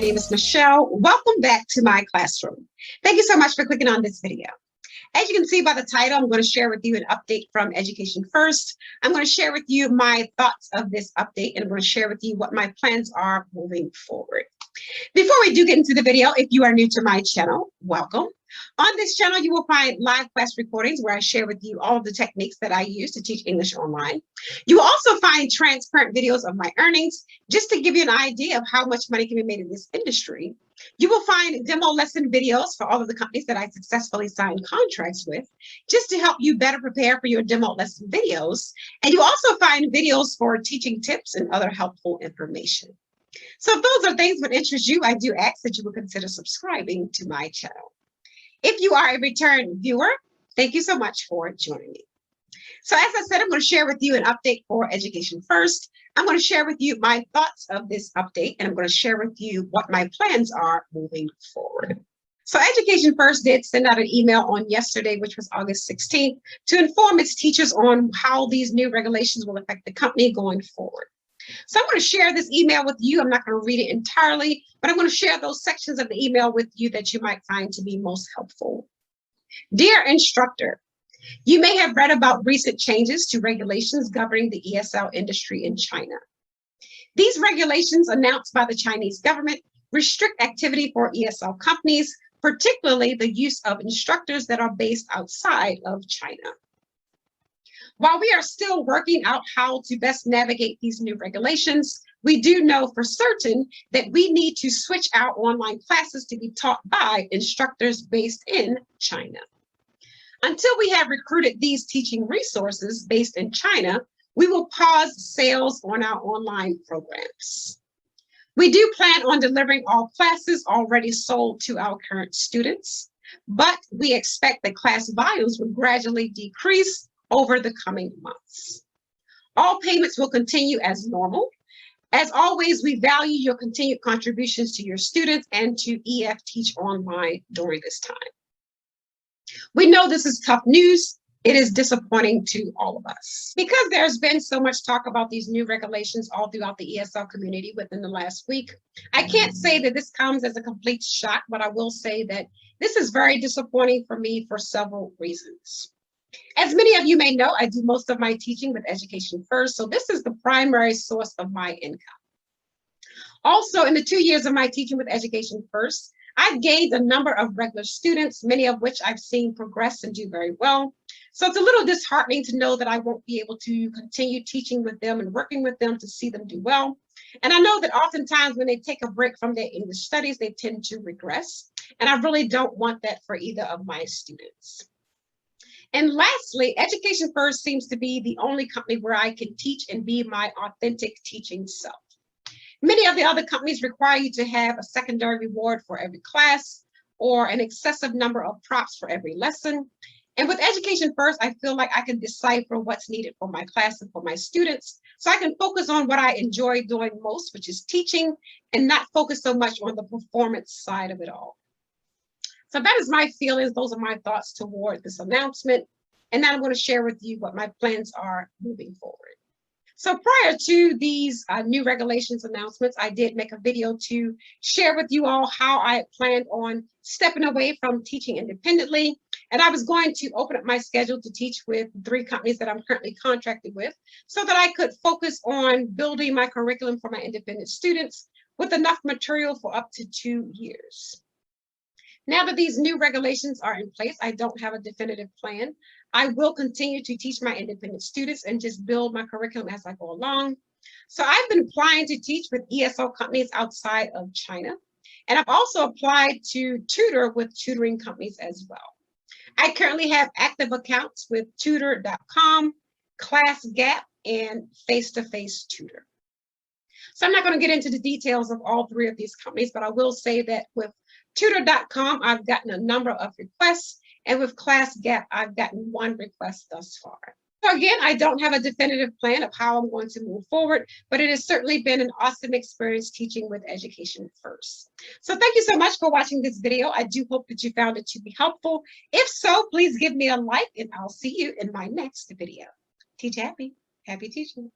name is Michelle. Welcome back to my classroom. Thank you so much for clicking on this video. As you can see by the title, I'm going to share with you an update from Education First. I'm going to share with you my thoughts of this update, and I'm going to share with you what my plans are moving forward. Before we do get into the video, if you are new to my channel, welcome. On this channel, you will find live class recordings where I share with you all of the techniques that I use to teach English online. You will also find transparent videos of my earnings, just to give you an idea of how much money can be made in this industry. You will find demo lesson videos for all of the companies that I successfully signed contracts with, just to help you better prepare for your demo lesson videos. And you also find videos for teaching tips and other helpful information. So if those are things that interest you, I do ask that you will consider subscribing to my channel. If you are a return viewer, thank you so much for joining me. So as I said, I'm going to share with you an update for Education First. I'm going to share with you my thoughts of this update, and I'm going to share with you what my plans are moving forward. So Education First did send out an email on yesterday, which was August 16th, to inform its teachers on how these new regulations will affect the company going forward. So I'm going to share this email with you. I'm not going to read it entirely, but I'm going to share those sections of the email with you that you might find to be most helpful. Dear instructor, you may have read about recent changes to regulations governing the ESL industry in China. These regulations, announced by the Chinese government, restrict activity for ESL companies, particularly the use of instructors that are based outside of China. While we are still working out how to best navigate these new regulations, we do know for certain that we need to switch our online classes to be taught by instructors based in China. Until we have recruited these teaching resources based in China, we will pause sales on our online programs. We do plan on delivering all classes already sold to our current students, but we expect that class volumes will gradually decrease over the coming months. All payments will continue as normal. As always, we value your continued contributions to your students and to EF Teach Online during this time. We know this is tough news. It is disappointing to all of us. Because there's been so much talk about these new regulations all throughout the ESL community within the last week, I can't say that this comes as a complete shock, but I will say that this is very disappointing for me for several reasons. As many of you may know, I do most of my teaching with Education First, so this is the primary source of my income. Also, in the 2 years of my teaching with Education First, I've gained a number of regular students, many of which I've seen progress and do very well. So it's a little disheartening to know that I won't be able to continue teaching with them and working with them to see them do well. And I know that oftentimes when they take a break from their English studies, they tend to regress. And I really don't want that for either of my students. And lastly, Education First seems to be the only company where I can teach and be my authentic teaching self. Many of the other companies require you to have a secondary reward for every class or an excessive number of props for every lesson. And with Education First, I feel like I can decipher what's needed for my class and for my students, so I can focus on what I enjoy doing most, which is teaching, and not focus so much on the performance side of it all. So that is my feelings. Those are my thoughts toward this announcement. And now I'm going to share with you what my plans are moving forward. So prior to these new regulations announcements, I did make a video to share with you all how I planned on stepping away from teaching independently. And I was going to open up my schedule to teach with 3 companies that I'm currently contracted with, so that I could focus on building my curriculum for my independent students with enough material for up to 2 years. Now that these new regulations are in place, I don't have a definitive plan. I will continue to teach my independent students and just build my curriculum as I go along. So I've been applying to teach with ESL companies outside of China. And I've also applied to tutor with tutoring companies as well. I currently have active accounts with tutor.com, ClassGap, and Face-to-Face Tutor. So I'm not going to get into the details of all 3 of these companies, but I will say that with Tutor.com, I've gotten a number of requests, and with ClassGap, I've gotten 1 request thus far. So again, I don't have a definitive plan of how I'm going to move forward, but it has certainly been an awesome experience teaching with Education First. So thank you so much for watching this video. I do hope that you found it to be helpful. If so, please give me a like, and I'll see you in my next video. Teach happy. Happy teaching.